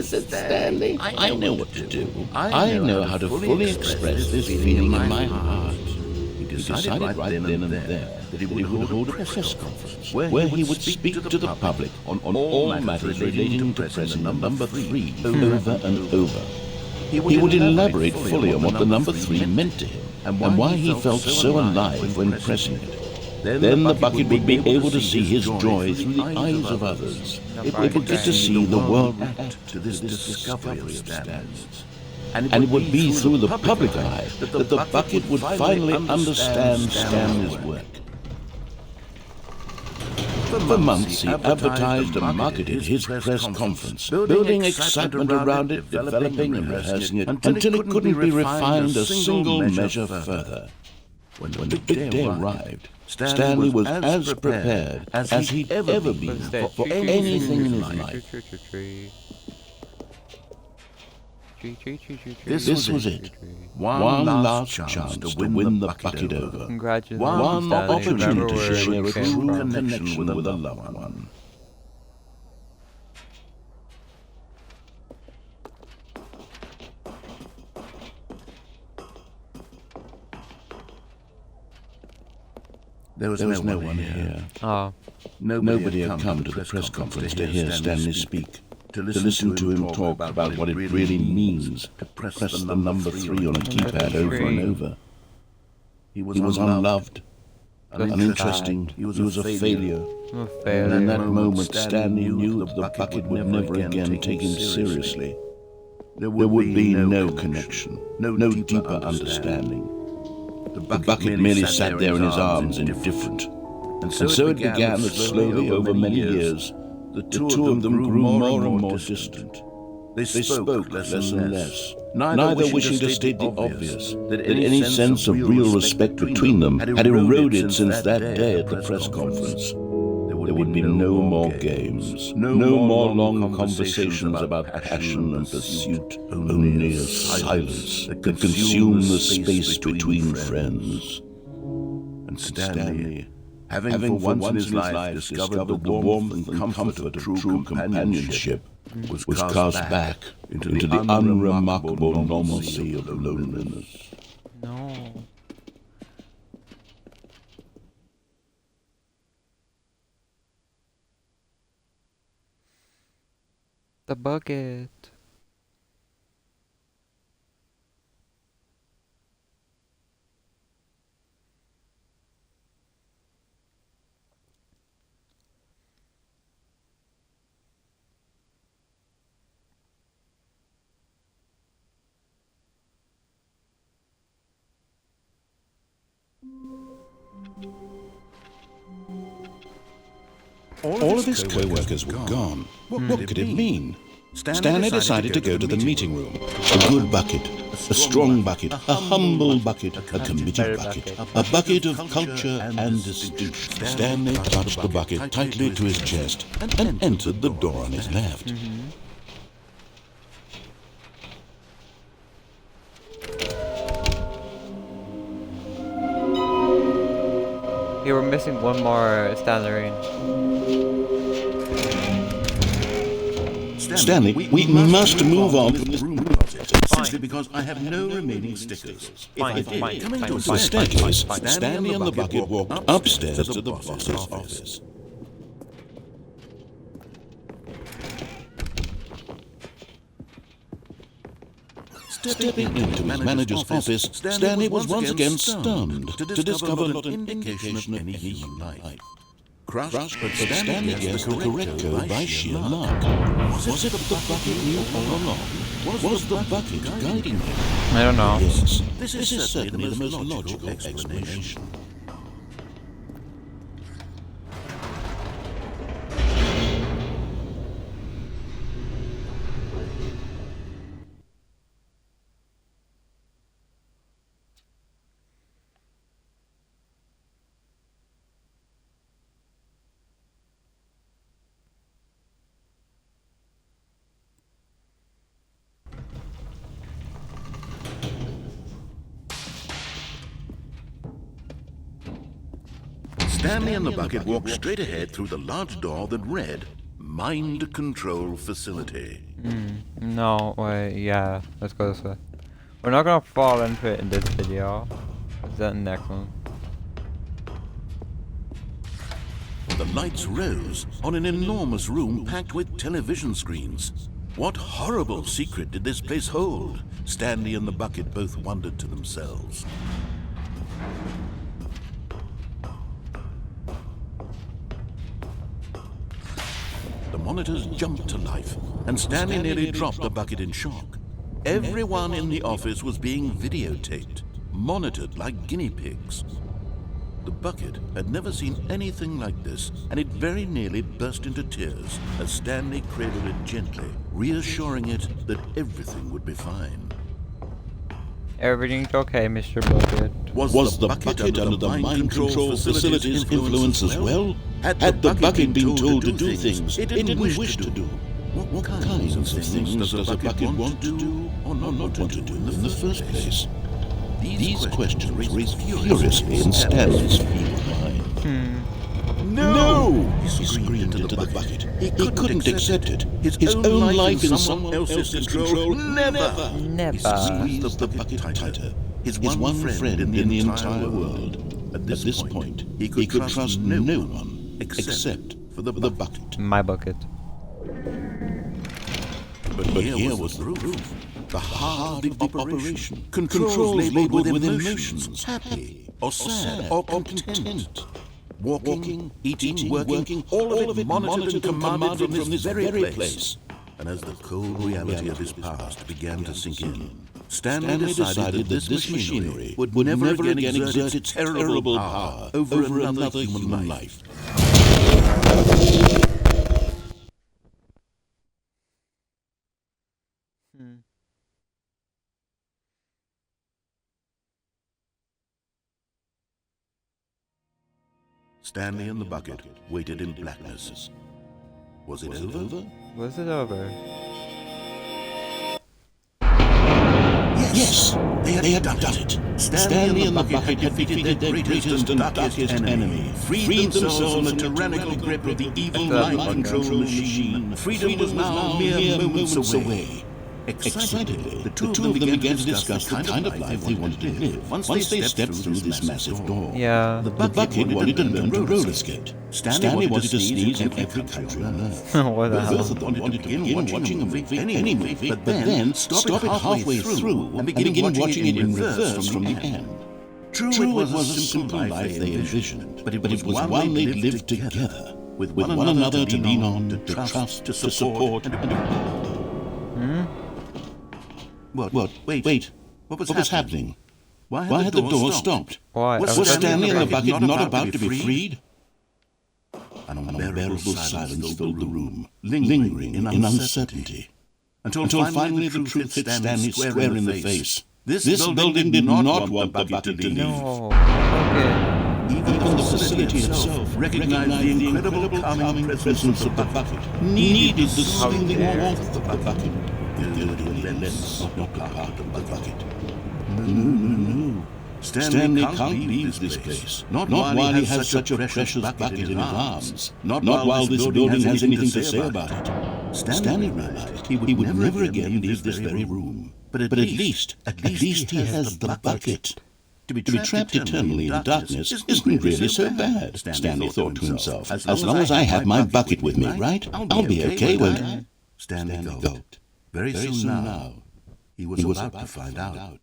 Said Stanley. I know what to do. I know how to fully express this feeling in my heart. He decided right then and there that he would hold a press conference where he would speak to the public on all matters relating to pressing number 3 over and over. He would elaborate fully on what the number 3 meant to him, and why he felt so alive when pressing it. Then the bucket would be able to see his joy through the eyes of others. It would get to see the world react to this discovery of Stanley's. And it would be through the public eye that the bucket would finally understand Stanley's work. For months he advertised and marketed his press conference, building excitement around it, developing and rehearsing it, until it couldn't be refined a single measure further. When the big day arrived, Stanley was as prepared as he'd ever been for anything in his life. This was it. One last chance to win the bucket over. One opportunity to share a true connection with a loved one. There was no one here. Oh. Nobody had come to the press conference to hear Stanley speak, to listen to him talk about what it really means to press the number 3 on a keypad over and over. He was unloved, uninteresting, he was a failure. And in that moment, Stanley knew that the bucket would never again take him seriously. There would be no connection, no deeper understanding. The bucket merely sat there in his arms, indifferent. And so it began that slowly, over many years, the two of them grew more and more distant. They spoke less and less, neither wishing to state the obvious, that any sense of real respect between them had eroded since that day at the press conference. There would be no more games, no more long conversations about passion and pursuit, only a silence that could consume the space between friends. And Stanley, having for once in his life discovered the warmth and comfort of true companionship, was cast back into the unremarkable normalcy of loneliness. No. The bucket. All of his co-workers were gone. What could it mean? Stanley decided to go to the meeting room. A good bucket, a strong bucket, a humble bucket, a committed bucket, a bucket of culture and distinction. Stanley clutched the bucket tightly to his chest and entered the door on his left. You were missing one more Stanley. Stanley, we must move on from this room closet, simply because I have no remaining stickers. Coming to the staircase, Stanley and the bucket walked upstairs to the boss's office. Stepping into his manager's office, Stanley was once again stunned to discover not an indication of any human life. Crushed, but Stanley guessed the correct code by sheer luck. Was it the bucket knew all along? Was the bucket guiding him? I don't know. Yes, this is certainly the most logical explanation. Stanley and the bucket walked straight ahead through the large door that read, Mind Control Facility. No, wait, yeah, let's go this way. We're not gonna fall into it in this video. Is that the next one? The lights rose on an enormous room packed with television screens. What horrible secret did this place hold? Stanley and the bucket both wondered to themselves. The monitors jumped to life, and Stanley nearly dropped the bucket in shock. Everyone in the office was being videotaped, monitored like guinea pigs. The bucket had never seen anything like this, and it very nearly burst into tears as Stanley cradled it gently, reassuring it that everything would be fine. Everything's okay, Mr. Bucket. Was the bucket under the mind control facility's influence as well? Had the bucket been told to do things it didn't wish to do? What kinds of things does a bucket want to do or not want to do in the first place? These questions raised furiously in Stanley's feeble mind. No! He screamed into the bucket. He couldn't accept it. His own life in someone else's control. Never! Never. He squeezed the bucket tighter. His one friend in the entire world. At this point, he could trust no one except for the bucket. My bucket. But here was the proof. The heart of the operation. Controls labeled with emotions. Happy, or sad, or content. Walking, eating, working, all of it monitored and commanded from this very place. And as the cold reality of his past began to sink in, Stanley decided that this machinery would never again exert its terrible power over another human life. Stanley and the bucket waited in blackness. Was it over? Was it over? Yes, they had done it. Stanley and the bucket had defeated their greatest and darkest enemy, freed themselves from the tyrannical grip of the evil mind control machine. Freedom was now mere moments away. Excitedly, the two of them began to discuss the kind of life they wanted to live once they stepped through this massive door. Yeah. The bucket wanted to learn to roller skate. Stanley wanted to sneeze in every country on earth. What the hell? Both of them wanted to begin watching a movie, any movie, but then stop it halfway through and begin watching it in reverse from the end. True, it was a simple life they envisioned, but it was one they lived together, with one another to lean on, to trust, to support, What? Wait. What was happening? Why had the door stopped? Why? Was Stanley and the bucket not about to be freed? An unbearable silence filled the room, lingering in uncertainty. Until finally the truth hit Stanley square in the face. This building did not want the bucket to leave. No. Okay. Even the facility itself recognized the incredible calming presence of the bucket, needed the soothing warmth of the bucket. Let's not part of the bucket. No. Stanley can't leave this place. Not while he has such a precious bucket in his arms. Not while this building has anything to say about it. Stanley realized he would never again leave this very room. But at least he has the bucket. To be trapped eternally in darkness isn't really so bad, Stanley thought to himself. As long as I have my bucket with me, right? I'll be okay, won't I? Stanley gulped. Very soon now, he was about to find out.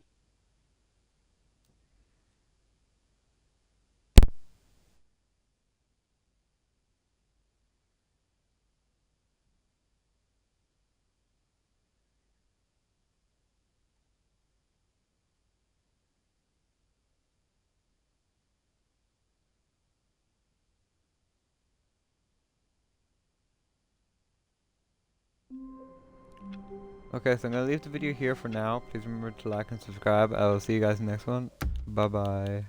Okay, so I'm gonna leave the video here for now. Please remember to like and subscribe. I will see you guys in the next one. Bye bye.